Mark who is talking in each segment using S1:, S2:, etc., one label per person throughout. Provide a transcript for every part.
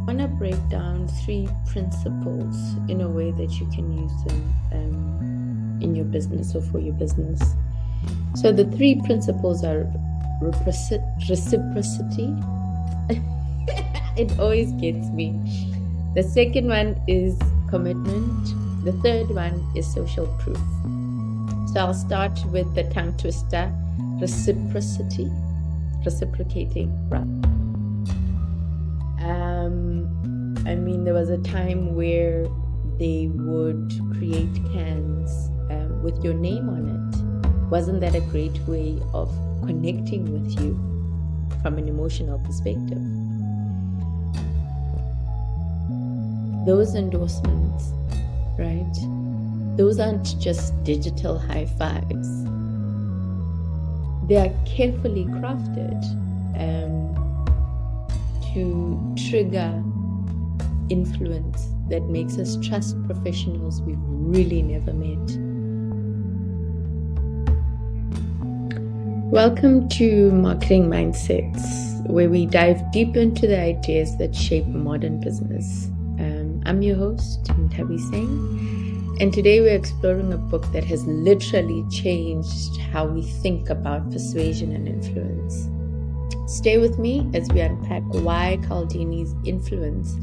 S1: I want to break down three principles in a way that you can use them in your business or for your business. So the three principles are reciprocity. It always gets me. The second one is commitment. The third one is social proof. So I'll start with the tongue twister, reciprocity, reciprocating, rather. There was a time where they would create cans with your name on it. Wasn't that a great way of connecting with you from an emotional perspective? Those endorsements, right? Those aren't just digital high fives. They are carefully crafted to trigger influence that makes us trust professionals we've really never met. Welcome to Marketing Mindsets, where we dive deep into the ideas that shape modern business. I'm your host, Mtabi Singh, and today we're exploring a book that has literally changed how we think about persuasion and influence. Stay with me as we unpack why Cialdini's influence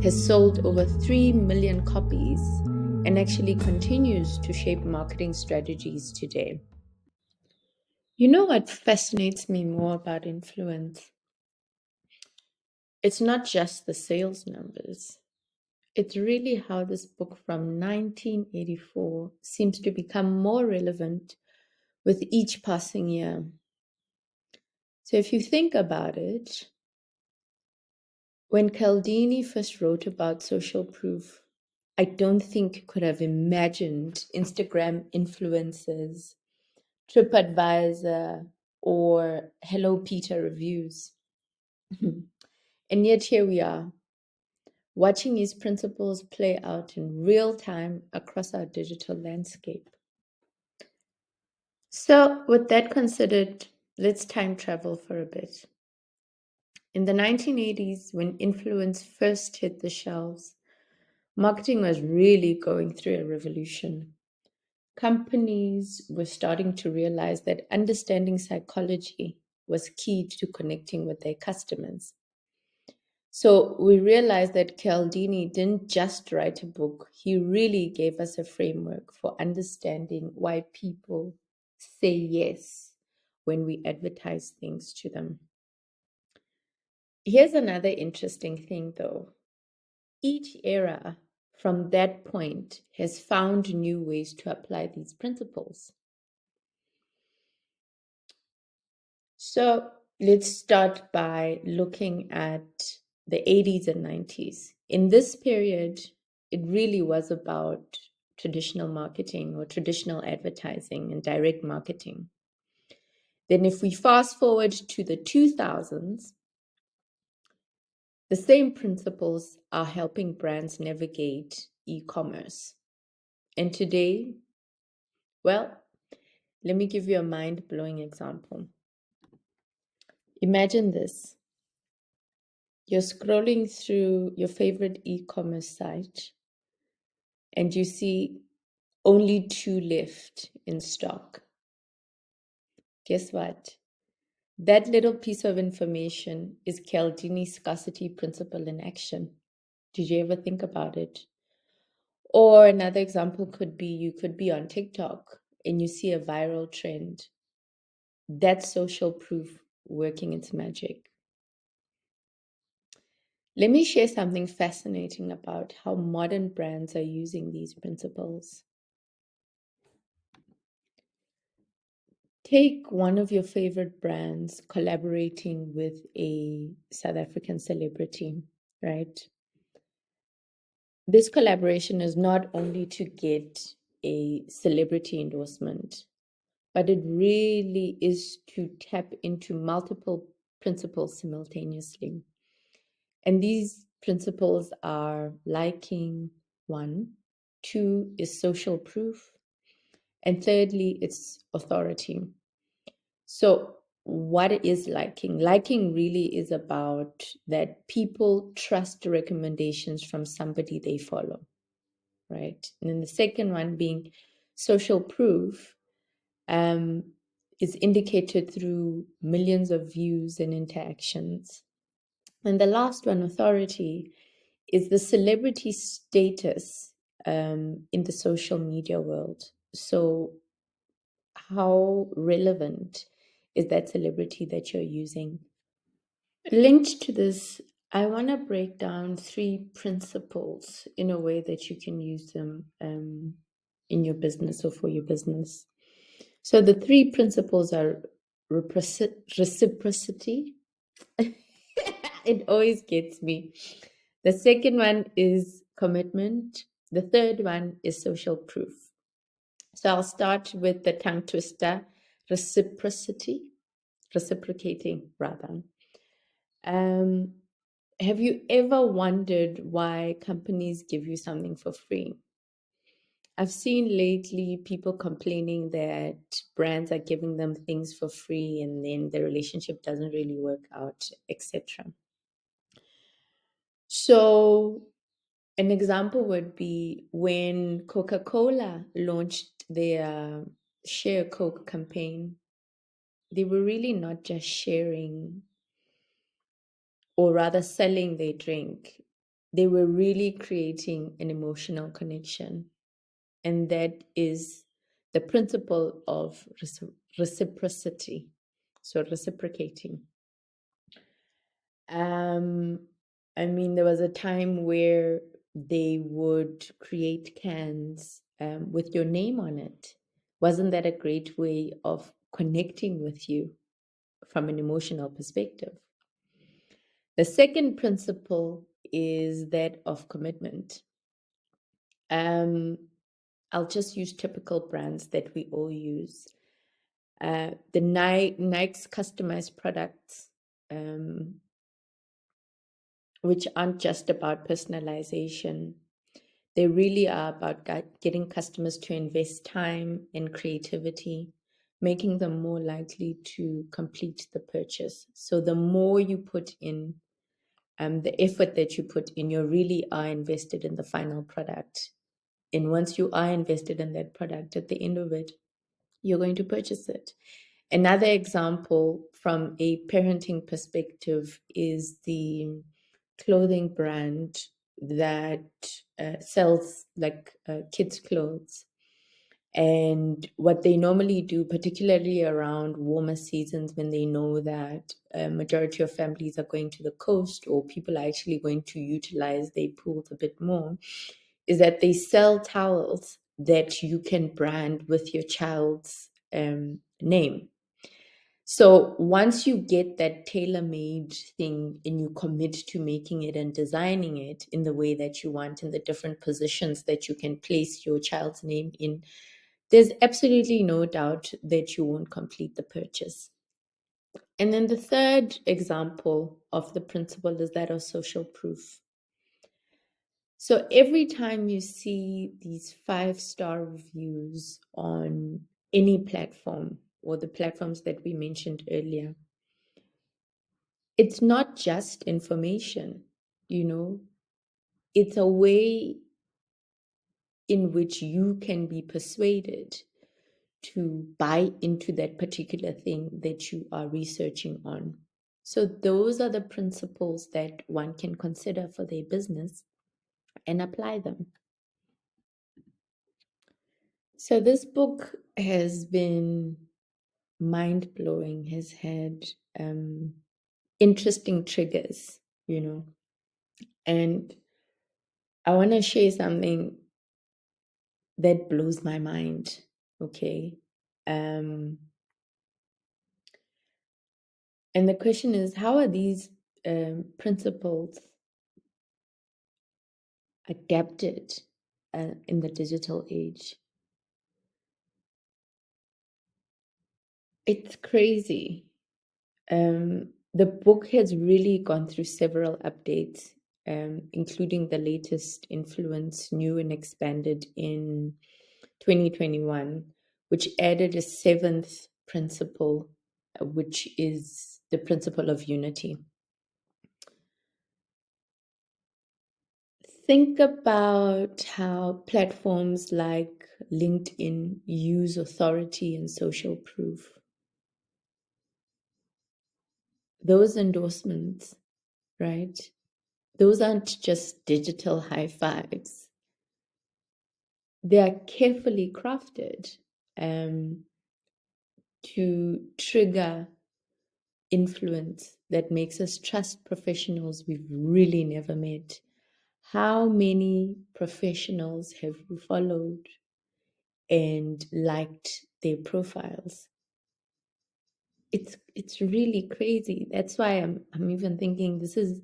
S1: has sold over 3 million copies and actually continues to shape marketing strategies today. You know what fascinates me more about influence? It's not just the sales numbers. It's really how this book from 1984 seems to become more relevant with each passing year. So if you think about it, when Cialdini first wrote about social proof, I don't think you could have imagined Instagram influencers, TripAdvisor, or Hello Peter reviews. And yet here we are, watching these principles play out in real time across our digital landscape. So, with that considered, let's time travel for a bit. In the 1980s, when influence first hit the shelves, marketing was really going through a revolution. Companies were starting to realize that understanding psychology was key to connecting with their customers. So we realized that Cialdini didn't just write a book, he really gave us a framework for understanding why people say yes when we advertise things to them. Here's another interesting thing though. Each era from that point has found new ways to apply these principles. So let's start by looking at the 80s and 90s. In this period, it really was about traditional marketing or traditional advertising and direct marketing. Then, if we fast forward to the 2000s, the same principles are helping brands navigate e commerce. And today, well, let me give you a mind blowing example. Imagine this. You're scrolling through your favorite e-commerce site and you see only 2 left in stock. Guess what? That little piece of information is Cialdini's scarcity principle in action. Did you ever think about it? Or another example could be you could be on TikTok and you see a viral trend. That's social proof working its magic. Let me share something fascinating about how modern brands are using these principles. Take one of your favorite brands collaborating with a South African celebrity, right? This collaboration is not only to get a celebrity endorsement, but it really is to tap into multiple principles simultaneously. And these principles are liking, one, two is social proof, and thirdly, it's authority. So what is liking? Liking really is about that people trust recommendations from somebody they follow, right? And then the second one being social proof, um, is indicated through millions of views and interactions. And the last one, authority, is the celebrity status in the social media world. So, how relevant is that celebrity that you're using? Linked to this, I want to break down three principles in a way that you can use them in your business or for your business. So, the three principles are reciprocity. It always gets me. The second one is commitment. The third one is social proof. So I'll start with the tongue twister, reciprocating rather. Um, have you ever wondered why companies give you something for free? I've seen lately people complaining that brands are giving them things for free and then the relationship doesn't really work out, etc. So, an example would be when Coca Cola launched their Share Coke campaign, they were really not just sharing or rather selling their drink, they were really creating an emotional connection. And that is the principle of reciprocity. So, reciprocating. Um, I mean, there was a time where they would create cans with your name on it. Wasn't that a great way of connecting with you from an emotional perspective? The second principle is that of commitment. Um, I'll just use typical brands that we all use. The Nike's customized products, which aren't just about personalization. They really are about getting customers to invest time and creativity, making them more likely to complete the purchase. So the more you put in, the effort that you put in, you really are invested in the final product. And once you are invested in that product, at the end of it, you're going to purchase it. Another example from a parenting perspective is the clothing brand that sells like kids' clothes. And what they normally do, particularly around warmer seasons when they know that a majority of families are going to the coast or people are actually going to utilize their pools a bit more, is that they sell towels that you can brand with your child's name. So once you get that tailor-made thing and you commit to making it and designing it in the way that you want, in the different positions that you can place your child's name in, there's absolutely no doubt that you won't complete the purchase. And then the third example of the principle is that of social proof. So every time you see these 5-star reviews on any platform or the platforms that we mentioned earlier, it's not just information, it's a way in which you can be persuaded to buy into that particular thing that you are researching on. So, those are the principles that one can consider for their business and apply them. So, this book has been mind blowing, has had interesting triggers, and I want to share something that blows my mind. Okay. And the question is, how are these principles adapted in the digital age? It's crazy. The book has really gone through several updates, including the latest influence, new and expanded in 2021, which added a seventh principle which is the principle of unity. Think about how platforms like LinkedIn use authority and social proof. Those endorsements, right? Those aren't just digital high fives. They are carefully crafted to trigger influence that makes us trust professionals we've really never met. How many professionals have you followed and liked their profiles? It's really crazy. That's why I'm even thinking this is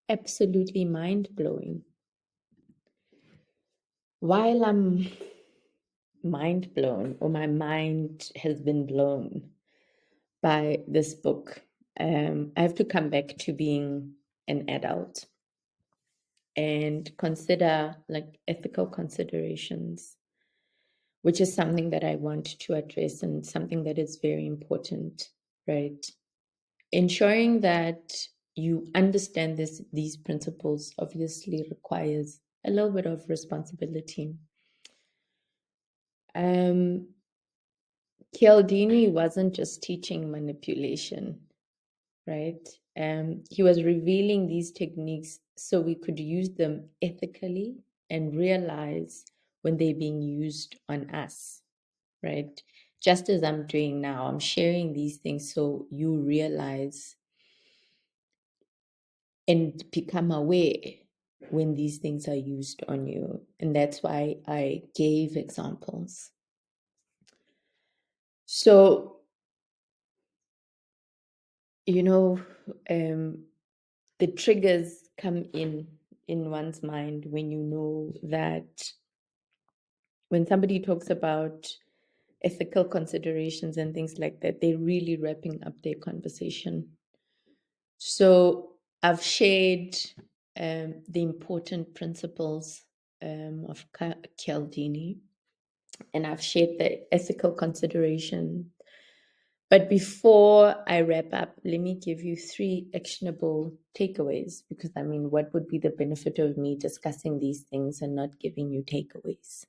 S1: absolutely mind blowing. While I'm mind blown, or my mind has been blown by this book, I have to come back to being an adult and consider like ethical considerations, which is something that I want to address and something that is very important, right? Ensuring that you understand these principles obviously requires a little bit of responsibility. Um, Cialdini wasn't just teaching manipulation, right? He was revealing these techniques so we could use them ethically and realize when they're being used on us, right? Just as I'm doing now, I'm sharing these things so you realize and become aware when these things are used on you. And that's why I gave examples. So, you know, the triggers come in one's mind when you know that when somebody talks about ethical considerations and things like that, they're really wrapping up their conversation. So I've shared the important principles of Cialdini, and I've shared the ethical consideration. But before I wrap up, let me give you 3 actionable takeaways, because I mean, what would be the benefit of me discussing these things and not giving you takeaways?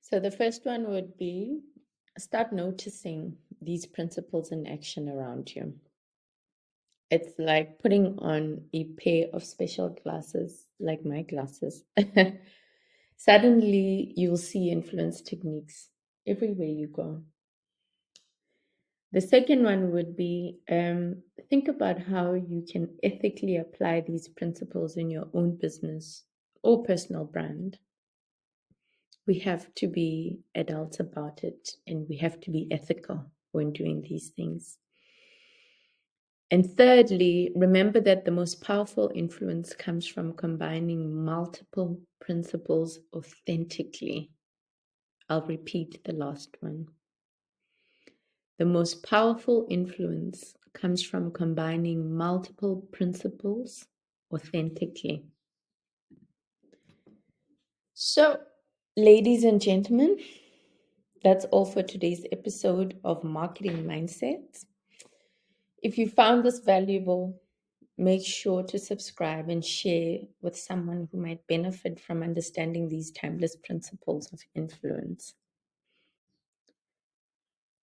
S1: So the first one would be start noticing these principles in action around you. It's like putting on a pair of special glasses, like my glasses. Suddenly, you'll see influence techniques everywhere you go. The second one would be think about how you can ethically apply these principles in your own business or personal brand. We have to be adults about it, and we have to be ethical when doing these things. And thirdly, remember that the most powerful influence comes from combining multiple principles authentically. I'll repeat the last one. The most powerful influence comes from combining multiple principles authentically. So, ladies and gentlemen, that's all for today's episode of Marketing Mindsets. If you found this valuable, make sure to subscribe and share with someone who might benefit from understanding these timeless principles of influence.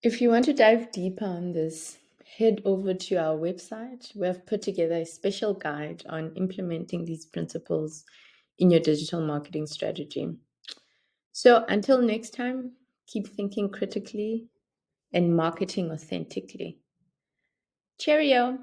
S1: If you want to dive deeper on this, head over to our website. We have put together a special guide on implementing these principles in your digital marketing strategy. So until next time, keep thinking critically and marketing authentically. Cheerio!